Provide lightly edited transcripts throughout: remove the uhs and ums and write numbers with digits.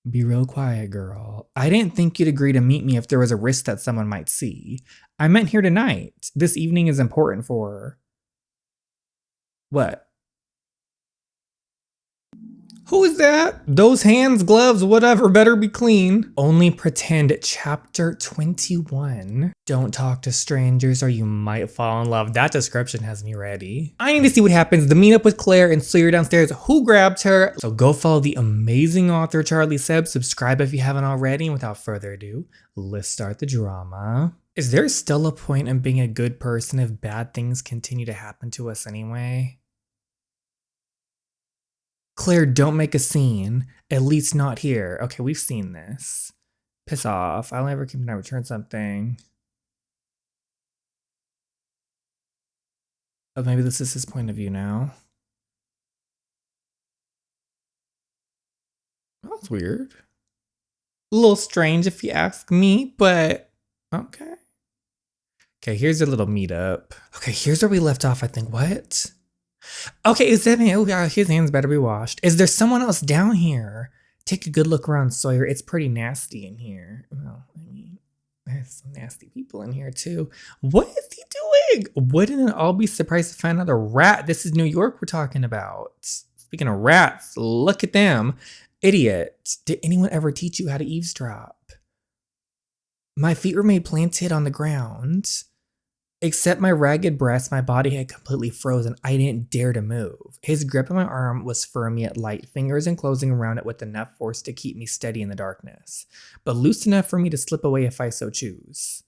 Be real quiet, girl. I didn't think you'd agree to meet me if there was a risk that someone might see. I meant here tonight. This evening is important for. What? Who is that? Those hands, gloves, whatever, better be clean. Only pretend. Chapter 21. Don't talk to strangers or you might fall in love. That description has me ready. I need to see what happens. The meetup with Claire and Sawyer downstairs. Who grabbed her? So go follow the amazing author Charlie Seb. Subscribe if you haven't already. And without further ado, let's start the drama. Is there still a point in being a good person if bad things continue to happen to us anyway? Claire, don't make a scene. At least not here. Okay, we've seen this. Piss off. I'll never keep and return something. Oh, maybe this is his point of view now. That's weird. A little strange if you ask me, but okay. Okay, here's a little meetup. Okay, here's where we left off, I think. What? Okay, is that man? Oh, yeah, his hands better be washed. Is there someone else down here? Take a good look around, Sawyer. It's pretty nasty in here. Well, I mean, there's some nasty people in here too. What is he doing? Wouldn't it all be surprised to find out a rat? This is New York we're talking about. Speaking of rats, look at them. Idiot. Did anyone ever teach you how to eavesdrop? My feet remained planted on the ground. Except my ragged breast, my body had completely frozen. I didn't dare to move. His grip on my arm was firm yet light, fingers enclosing around it with enough force to keep me steady in the darkness, but loose enough for me to slip away if I so choose.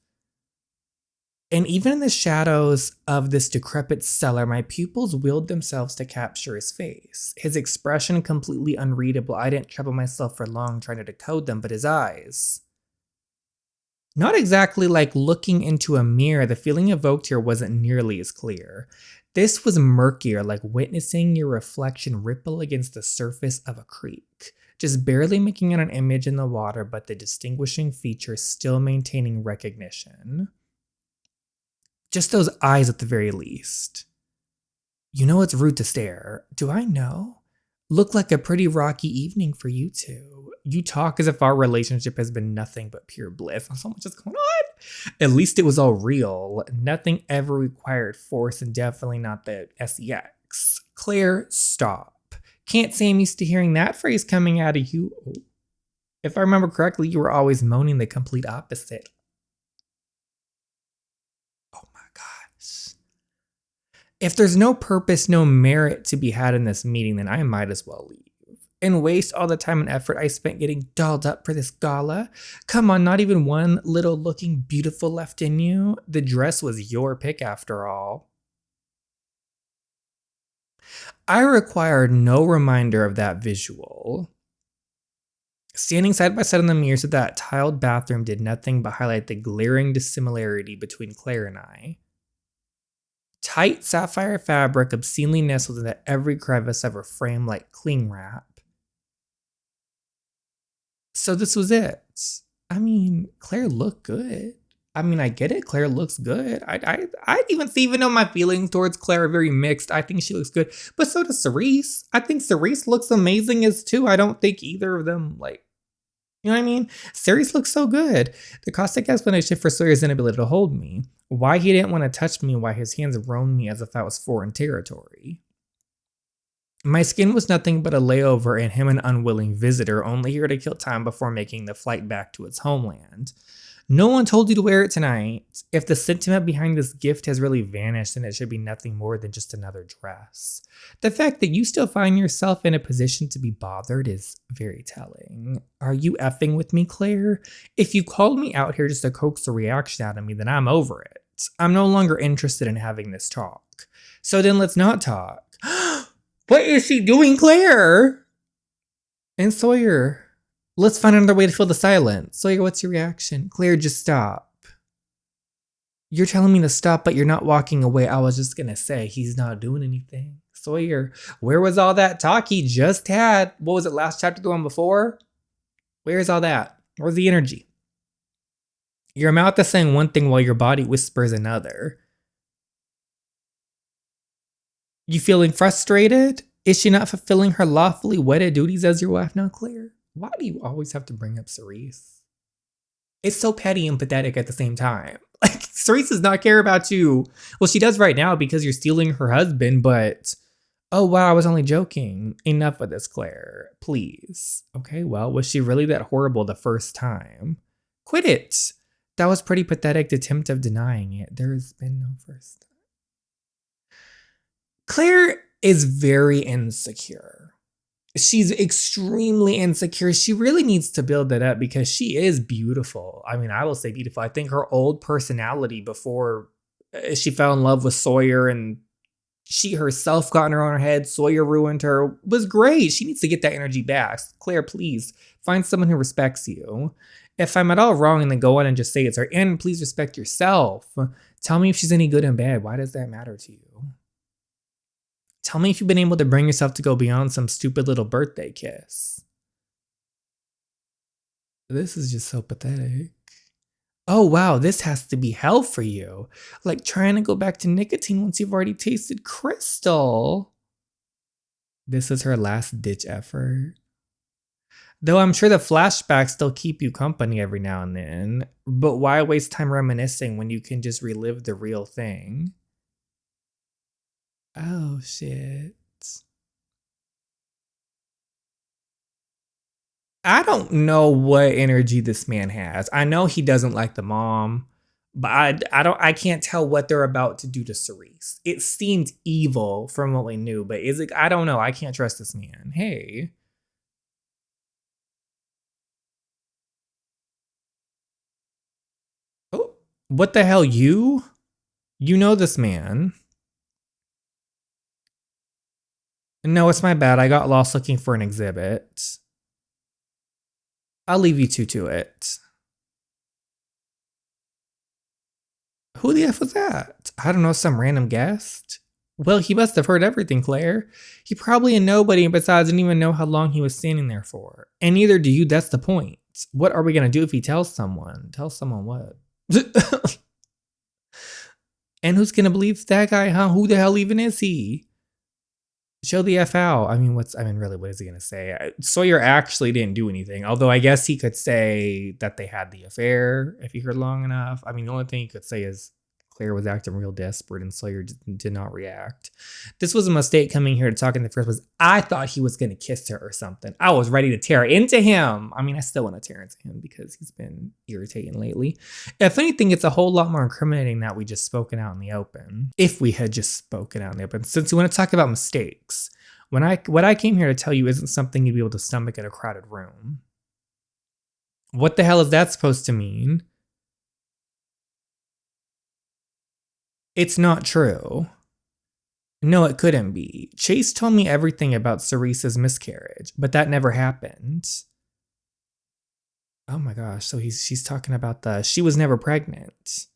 And even in the shadows of this decrepit cellar, my pupils willed themselves to capture his face. His expression completely unreadable. I didn't trouble myself for long trying to decode them, but his eyes. Not exactly like looking into a mirror, the feeling evoked here wasn't nearly as clear. This was murkier, like witnessing your reflection ripple against the surface of a creek, just barely making out an image in the water, but the distinguishing features still maintaining recognition. Just those eyes at the very least. You know it's rude to stare. Do I know? Looked like a pretty rocky evening for you two. You talk as if our relationship has been nothing but pure bliss. So much is going on. At least it was all real. Nothing ever required force and definitely not the sex. Claire, stop. Can't say I'm used to hearing that phrase coming out of you. If I remember correctly, you were always moaning the complete opposite. Oh my gosh. If there's no purpose, no merit to be had in this meeting, then I might as well leave. And waste all the time and effort I spent getting dolled up for this gala? Come on, not even one little looking beautiful left in you? The dress was your pick after all. I required no reminder of that visual. Standing side by side in the mirrors of that tiled bathroom did nothing but highlight the glaring dissimilarity between Claire and I. Tight sapphire fabric obscenely nestled into every crevice of her frame like cling wrap. So this was it. I mean, Claire looked good. I mean, I get it. Claire looks good. I even though my feelings towards Claire are very mixed, I think she looks good. But so does Cerise. I think Cerise looks amazing as too. I don't think either of them, like, you know what I mean? Cerise looks so good. The caustic explanation for Sawyer's inability to hold me. Why he didn't want to touch me, why his hands roamed me as if I was foreign territory. My skin was nothing but a layover and him an unwilling visitor, only here to kill time before making the flight back to its homeland. No one told you to wear it tonight. If the sentiment behind this gift has really vanished, then it should be nothing more than just another dress. The fact that you still find yourself in a position to be bothered is very telling. Are you effing with me, Claire? If you called me out here just to coax a reaction out of me, then I'm over it. I'm no longer interested in having this talk. So then let's not talk. What is she doing, Claire? And Sawyer, let's find another way to fill the silence. Sawyer, what's your reaction? Claire, just stop. You're telling me to stop, but you're not walking away. I was just gonna say, he's not doing anything. Sawyer, where was all that talk he just had? What was it, last chapter, the one before? Where's all that? Where's the energy? Your mouth is saying one thing while your body whispers another. You feeling frustrated? Is she not fulfilling her lawfully wedded duties as your wife now, Claire? Why do you always have to bring up Cerise? It's so petty and pathetic at the same time. Like, Cerise does not care about you. Well, she does right now because you're stealing her husband, but oh wow, I was only joking. Enough of this, Claire. Please. Okay, well, was she really that horrible the first time? Quit it. That was pretty pathetic attempt of denying it. There's been no first time. Claire is very insecure. She's extremely insecure. She really needs to build that up because she is beautiful. I mean, I will say beautiful. I think her old personality before she fell in love with Sawyer and she herself got in her own head, Sawyer ruined her, was great. She needs to get that energy back. Claire, please find someone who respects you. If I'm at all wrong, and then go on and just say it's her, and please respect yourself. Tell me if she's any good in bed. Why does that matter to you? Tell me if you've been able to bring yourself to go beyond some stupid little birthday kiss. This is just so pathetic. Oh wow, this has to be hell for you. Like trying to go back to nicotine once you've already tasted crystal. This is her last ditch effort. Though I'm sure the flashbacks still keep you company every now and then. But why waste time reminiscing when you can just relive the real thing? Oh shit. I don't know what energy this man has. I know he doesn't like the mom, but I can't tell what they're about to do to Cerise. It seemed evil from what we knew, but is it, I don't know. I can't trust this man. Hey. Oh, what the hell, you? You know this man. No, it's my bad. I got lost looking for an exhibit. I'll leave you two to it. Who the F was that? I don't know, some random guest? Well, he must have heard everything, Claire. He probably a nobody, and besides, didn't even know how long he was standing there for. And neither do you, that's the point. What are we gonna do if he tells someone? Tell someone what? And who's gonna believe that guy, huh? Who the hell even is he? Show the F out. I mean, really, what is he gonna say? Sawyer actually didn't do anything. Although I guess he could say that they had the affair if he heard long enough. I mean, the only thing he could say is Claire was acting real desperate and Sawyer did not react. This was a mistake coming here to talk in the first place. I thought he was gonna kiss her or something. I was ready to tear into him. I mean, I still want to tear into him because he's been irritating lately. If anything, it's a whole lot more incriminating that we just spoken out in the open. If we had just spoken out in the open. Since we want to talk about mistakes, what I came here to tell you isn't something you'd be able to stomach in a crowded room. What the hell is that supposed to mean? It's not true. No, it couldn't be. Chase told me everything about Cerise's miscarriage, but that never happened. Oh my gosh, so she's talking about she was never pregnant.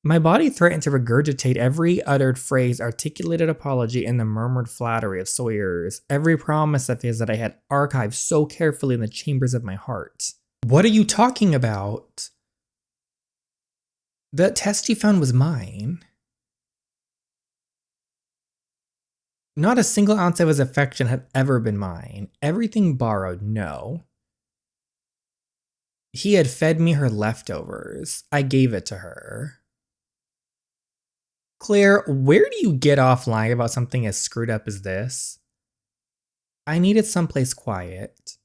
My body threatened to regurgitate every uttered phrase, articulated apology, and the murmured flattery of Sawyer's, every promise of his that I had archived so carefully in the chambers of my heart. What are you talking about? The test you found was mine. Not a single ounce of his affection had ever been mine. Everything borrowed, no. He had fed me her leftovers. I gave it to her. Claire, where do you get off lying about something as screwed up as this? I needed someplace quiet.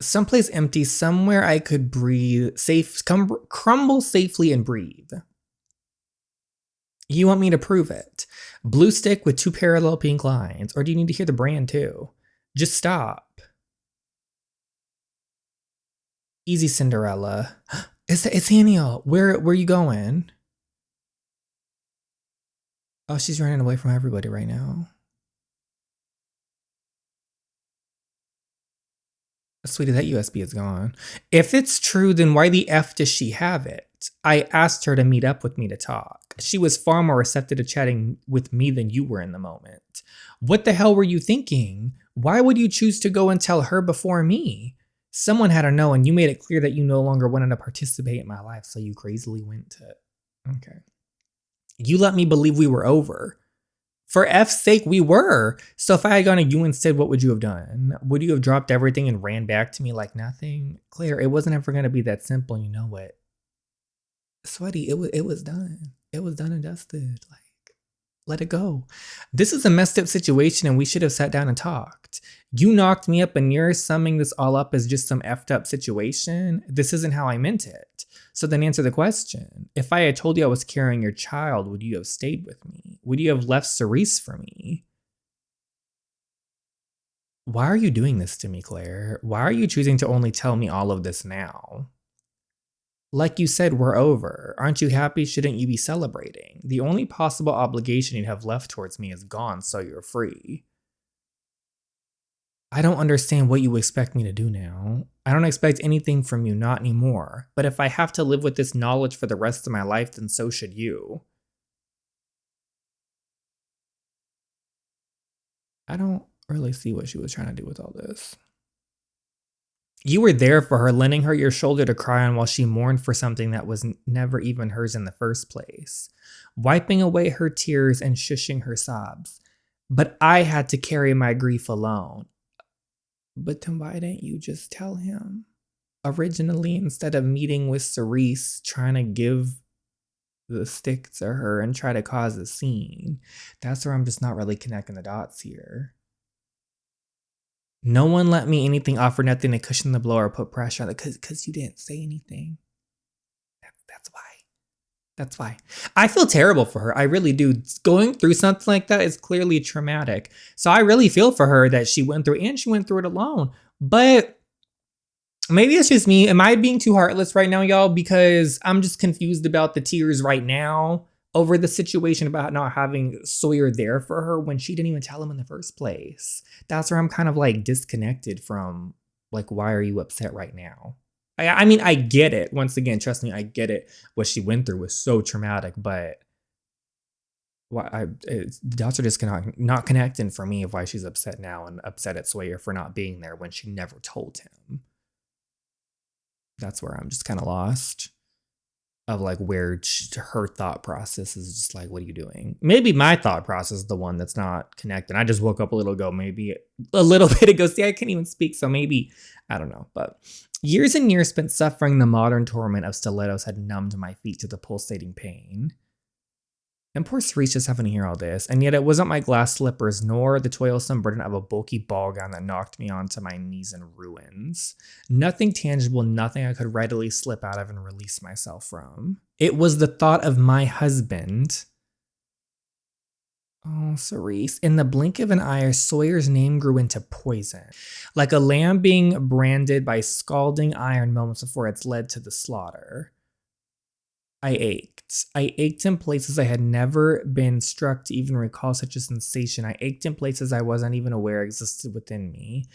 Someplace empty, somewhere I could breathe, crumble safely and breathe. You want me to prove it? Blue stick with 2 parallel pink lines, or do you need to hear the brand too? Just stop. Easy, Cinderella. It's Haniel. Where are you going? Oh, she's running away from everybody right now. Sweetie, that USB is gone. If it's true, then why the F does she have it? I asked her to meet up with me to talk. She was far more receptive to chatting with me than you were in the moment. What the hell were you thinking? Why would you choose to go and tell her before me? Someone had to know, and you made it clear that you no longer wanted to participate in my life, so you crazily went to... Okay. You let me believe we were over. For F's sake, we were. So if I had gone to you instead, what would you have done? Would you have dropped everything and ran back to me like nothing? Claire, it wasn't ever going to be that simple. You know what? Sweaty, it was done. It was done and dusted. Like, let it go. This is a messed up situation and we should have sat down and talked. You knocked me up and you're summing this all up as just some effed up situation. This isn't how I meant it. So then answer the question. If I had told you I was carrying your child, would you have stayed with me? Would you have left Cerise for me? Why are you doing this to me, Claire? Why are you choosing to only tell me all of this now? Like you said, we're over. Aren't you happy? Shouldn't you be celebrating? The only possible obligation you'd have left towards me is gone, so you're free. I don't understand what you expect me to do now. I don't expect anything from you, not anymore. But if I have to live with this knowledge for the rest of my life, then so should you. I don't really see what she was trying to do with all this. You were there for her, lending her your shoulder to cry on while she mourned for something that was never even hers in the first place, wiping away her tears and shushing her sobs. But I had to carry my grief alone. But then why didn't you just tell him? Originally, instead of meeting with Cerise, trying to give the stick to her and try to cause a scene. That's where I'm just not really connecting the dots here. No one let me anything, offer nothing to cushion the blow or put pressure on it because you didn't say anything. That's why. That's why. I feel terrible for her. I really do. Going through something like that is clearly traumatic. So I really feel for her that she went through, and she went through it alone. But maybe it's just me. Am I being too heartless right now, y'all? Because I'm just confused about the tears right now over the situation about not having Sawyer there for her when she didn't even tell him in the first place. That's where I'm kind of like disconnected from, like, why are you upset right now? I mean, I get it. Once again, trust me, I get it. What she went through was so traumatic, but the dots are just not connecting for me of why she's upset now and upset at Sawyer for not being there when she never told him. That's where I'm just kind of lost. Of like where her thought process is just like, what are you doing? Maybe my thought process is the one that's not connected. I just woke up a little ago, maybe a little bit ago. See, I can't even speak. So maybe, I don't know. But years and years spent suffering the modern torment of stilettos had numbed my feet to the pulsating pain. And poor Cerise just having to hear all this. And yet it wasn't my glass slippers nor the toilsome burden of a bulky ball gown that knocked me onto my knees in ruins. Nothing tangible, nothing I could readily slip out of and release myself from. It was the thought of my husband. Oh, Cerise. In the blink of an eye, Sawyer's name grew into poison. Like a lamb being branded by scalding iron moments before it's led to the slaughter. I ached. I ached in places I had never been struck to even recall such a sensation. I ached in places I wasn't even aware existed within me.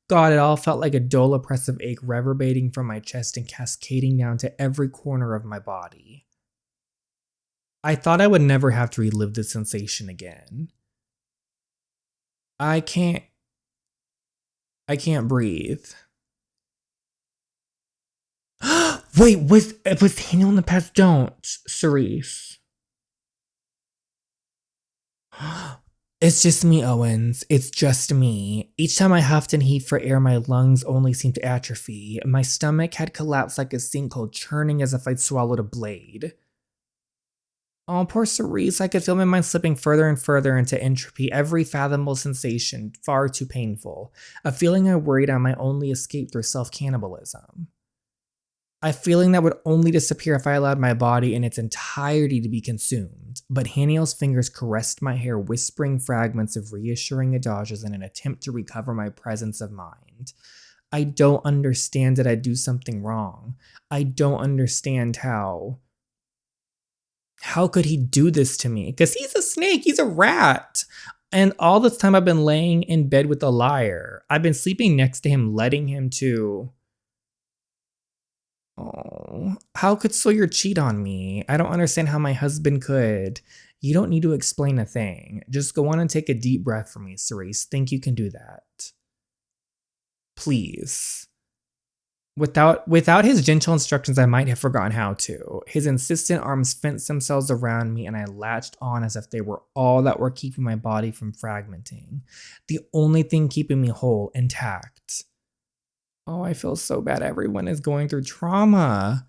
God, it all felt like a dull, oppressive ache reverberating from my chest and cascading down to every corner of my body. I thought I would never have to relive this sensation again. I can't breathe. Wait, was Daniel in the past? Don't, Cerise. It's just me, Owens. It's just me. Each time I huffed and heaved for air, my lungs only seemed to atrophy. My stomach had collapsed like a sinkhole, churning as if I'd swallowed a blade. Oh, poor Cerise. I could feel my mind slipping further and further into entropy, every fathomable sensation, far too painful. A feeling I worried I might only escape through self-cannibalism. A feeling that would only disappear if I allowed my body in its entirety to be consumed. But Haniel's fingers caressed my hair, whispering fragments of reassuring adages in an attempt to recover my presence of mind. I don't understand that I do something wrong. I don't understand how. How could he do this to me? Because he's a snake, he's a rat. And all this time I've been laying in bed with a liar. I've been sleeping next to him, letting him to... Oh, how could Sawyer cheat on me? I don't understand how my husband could. You don't need to explain a thing. Just go on and take a deep breath for me, Cerise. Think you can do that. Please. Without his gentle instructions, I might have forgotten how to. His insistent arms fenced themselves around me, and I latched on as if they were all that were keeping my body from fragmenting. The only thing keeping me whole, intact. Oh, I feel so bad. Everyone is going through trauma.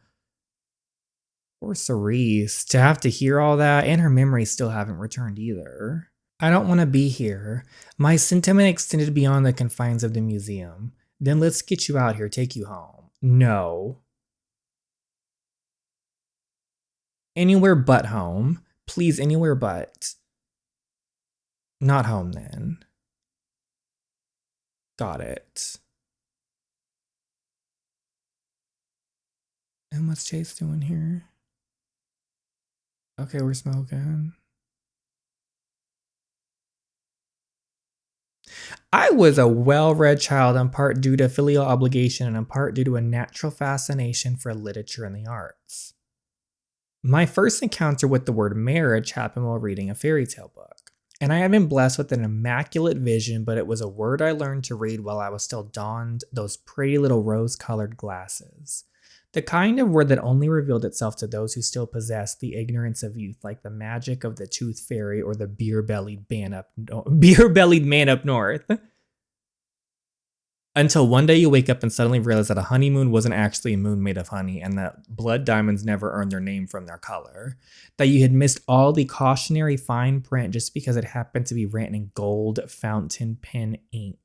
Poor Cerise, to have to hear all that, and her memories still haven't returned either. I don't want to be here. My sentiment extended beyond the confines of the museum. Then let's get you out here, take you home. No. Anywhere but home. Please, anywhere but. Not home then. Got it. And what's Chase doing here? Okay, we're smoking. I was a well-read child in part due to filial obligation and in part due to a natural fascination for literature and the arts. My first encounter with the word marriage happened while reading a fairy tale book. And I have been blessed with an immaculate vision, but it was a word I learned to read while I was still donned those pretty little rose-colored glasses. The kind of word that only revealed itself to those who still possessed the ignorance of youth, like the magic of the tooth fairy or the beer-bellied man up north. Until one day you wake up and suddenly realize that a honeymoon wasn't actually a moon made of honey, and that blood diamonds never earned their name from their color. That you had missed all the cautionary fine print just because it happened to be written in gold fountain pen ink.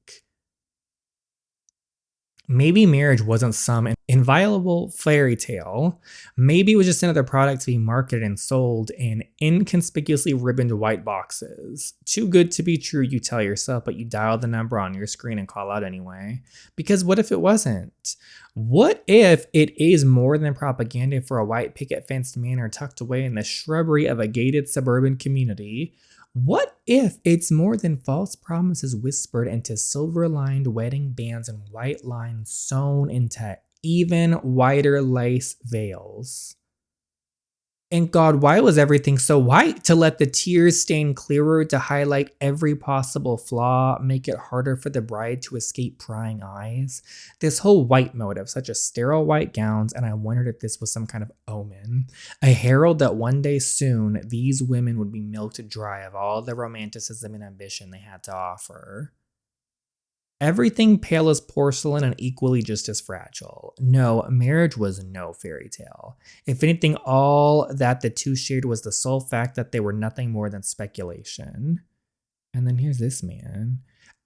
Maybe marriage wasn't some inviolable fairy tale. Maybe it was just another product to be marketed and sold in inconspicuously ribboned white boxes. Too good to be true, you tell yourself, but you dial the number on your screen and call out anyway. Because what if it wasn't? What if it is more than propaganda for a white picket fenced manor tucked away in the shrubbery of a gated suburban community? What if it's more than false promises whispered into silver-lined wedding bands and white lines sewn into even whiter lace veils? And God, why was everything so white? To let the tears stain clearer, to highlight every possible flaw, make it harder for the bride to escape prying eyes? This whole white motive, such as sterile white gowns, and I wondered if this was some kind of omen. A herald that one day soon, these women would be milked dry of all the romanticism and ambition they had to offer. Everything pale as porcelain and equally just as fragile. No, marriage was no fairy tale. If anything, all that the two shared was the sole fact that they were nothing more than speculation. And then here's this man.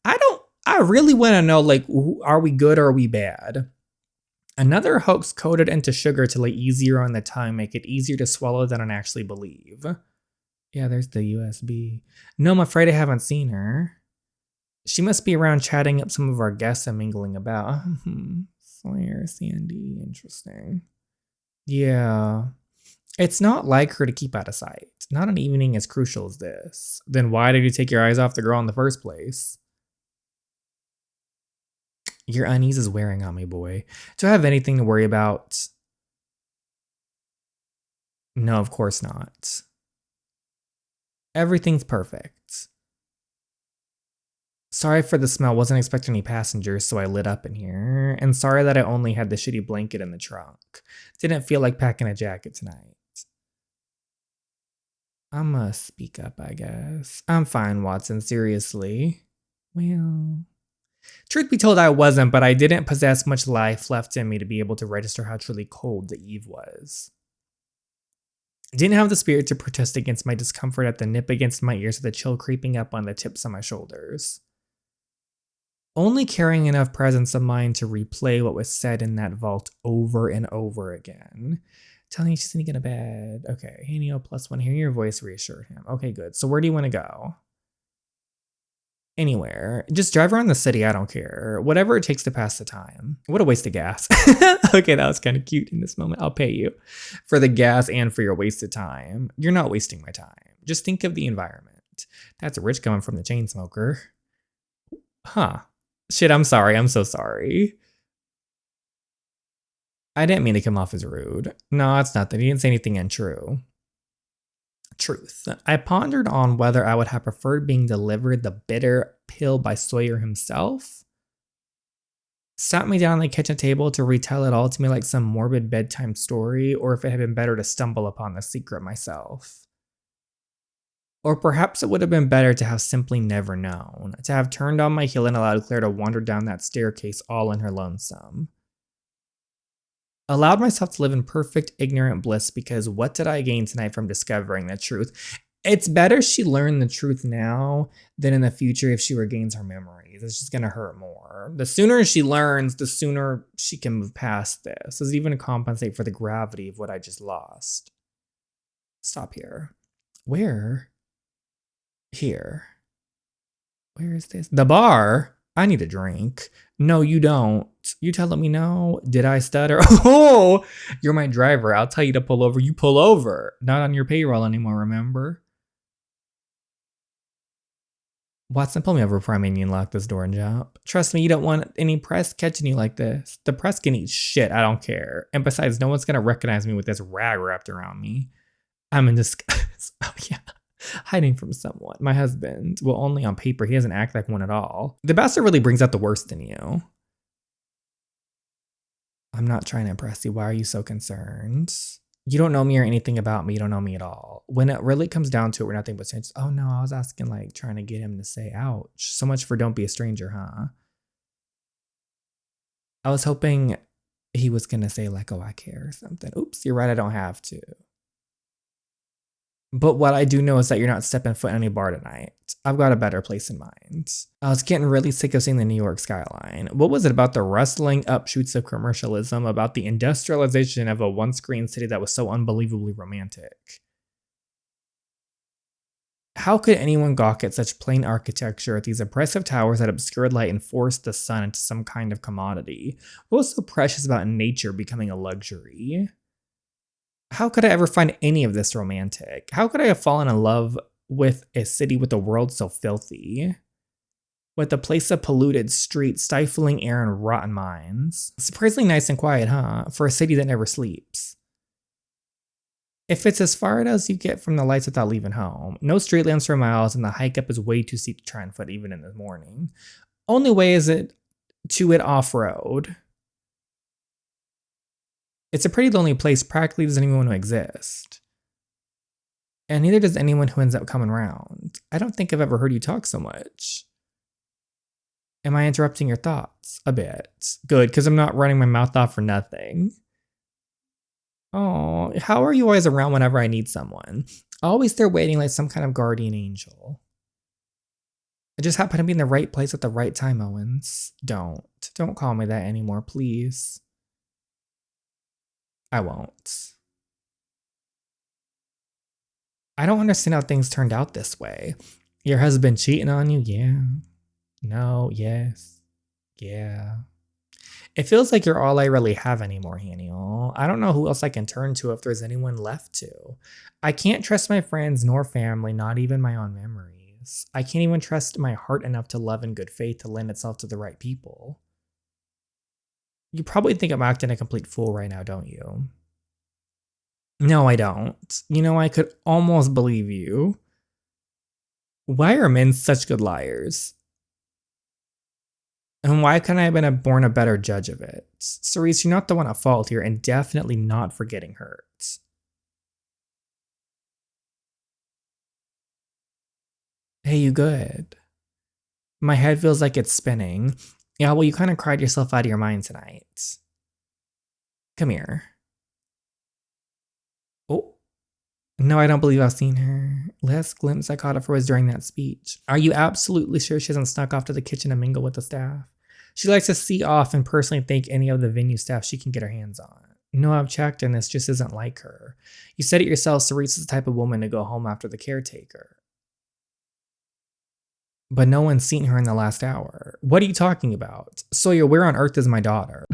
I really want to know, like, are we good or are we bad? Another hoax coated into sugar to lay easier on the tongue, make it easier to swallow than I actually believe. Yeah, there's the USB. No, I'm afraid I haven't seen her. She must be around chatting up some of our guests and mingling about. Slayer, Sandy, interesting. Yeah. It's not like her to keep out of sight. Not an evening as crucial as this. Then why did you take your eyes off the girl in the first place? Your unease is wearing on me, boy. Do I have anything to worry about? No, of course not. Everything's perfect. Sorry for the smell, wasn't expecting any passengers, so I lit up in here. And sorry that I only had the shitty blanket in the trunk. Didn't feel like packing a jacket tonight. I'ma speak up, I guess. I'm fine, Watson, seriously. Well, truth be told, I wasn't, but I didn't possess much life left in me to be able to register how truly cold the eve was. Didn't have the spirit to protest against my discomfort at the nip against my ears or the chill creeping up on the tips of my shoulders. Only carrying enough presence of mind to replay what was said in that vault over and over again. Telling you she's gonna get a bed. Okay, Hanio +1, hearing your voice reassured him. Okay, good. So where do you want to go? Anywhere. Just drive around the city, I don't care. Whatever it takes to pass the time. What a waste of gas. Okay, that was kind of cute in this moment. I'll pay you for the gas and for your wasted time. You're not wasting my time. Just think of the environment. That's rich coming from the chain smoker. Huh. Shit, I'm sorry. I'm so sorry. I didn't mean to come off as rude. No, it's nothing. He didn't say anything untrue. Truth. I pondered on whether I would have preferred being delivered the bitter pill by Sawyer himself. sat me down on the kitchen table to retell it all to me like some morbid bedtime story, or if it had been better to stumble upon the secret myself. Or perhaps it would have been better to have simply never known, to have turned on my heel and allowed Claire to wander down that staircase all in her lonesome. Allowed myself to live in perfect ignorant bliss because what did I gain tonight from discovering the truth? It's better she learned the truth now than in the future if she regains her memories. It's just gonna hurt more. The sooner she learns, the sooner she can move past this. Does it even compensate for the gravity of what I just lost? Stop here. Where? Here. Where is this? The bar? I need a drink. No, you don't. You telling me no? Did I stutter? Oh, you're my driver. I'll tell you to pull over. You pull over. Not on your payroll anymore, remember? Watson, pull me over before I mean you and lock this door and jump. Trust me, you don't want any press catching you like this. The press can eat shit. I don't care. And besides, no one's going to recognize me with this rag wrapped around me. I'm in disguise. Oh, yeah. Hiding from someone. My husband. Well, only on paper. He doesn't act like one at all. The bastard really brings out the worst in you. I'm not trying to impress you. Why are you so concerned? You don't know me or anything about me. You don't know me at all. When it really comes down to it, we're nothing but strangers. Oh no, I was asking, like, trying to get him to say, ouch. So much for don't be a stranger, huh? I was hoping he was going to say, like, oh, I care or something. Oops, you're right. I don't have to. But what I do know is that you're not stepping foot in any bar tonight. I've got a better place in mind. I was getting really sick of seeing the New York skyline. What was it about the rustling upshoots of commercialism, about the industrialization of a one-screen city that was so unbelievably romantic? How could anyone gawk at such plain architecture, at these oppressive towers that obscured light and forced the sun into some kind of commodity? What was so precious about nature becoming a luxury? How could I ever find any of this romantic? How could I have fallen in love with a city with a world so filthy? With a place of polluted streets, stifling air, and rotten mines. Surprisingly nice and quiet, huh? For a city that never sleeps. If it's as far as you get from the lights without leaving home, no street lamps for miles, and the hike up is way too steep to try and foot even in the morning. Only way is it to it off-road. It's a pretty lonely place, practically doesn't even want to exist. And neither does anyone who ends up coming around. I don't think I've ever heard you talk so much. Am I interrupting your thoughts? A bit. Good, because I'm not running my mouth off for nothing. Oh, how are you always around whenever I need someone? Always there waiting like some kind of guardian angel. I just happen to be in the right place at the right time, Owens. Don't call me that anymore, please. I won't. I don't understand how things turned out this way. Your husband cheating on you? Yeah. No, yes. Yeah. It feels like you're all I really have anymore, Haniel. I don't know who else I can turn to if there's anyone left to. I can't trust my friends nor family, not even my own memories. I can't even trust my heart enough to love in good faith to lend itself to the right people. You probably think I'm acting a complete fool right now, don't you? No, I don't. You know, I could almost believe you. Why are men such good liars? And why couldn't I have been born a better judge of it? Cerise, you're not the one at fault here, and definitely not for getting hurt. Hey, you good? My head feels like it's spinning. Yeah, well, you kind of cried yourself out of your mind tonight. Come here. Oh. No, I don't believe I've seen her. Last glimpse I caught of her was during that speech. Are you absolutely sure she hasn't snuck off to the kitchen to mingle with the staff? She likes to see off and personally thank any of the venue staff she can get her hands on. No, I've checked and this just isn't like her. You said it yourself, Cerise is the type of woman to go home after the caretaker. But no one's seen her in the last hour. What are you talking about? Sawyer, where on earth is my daughter?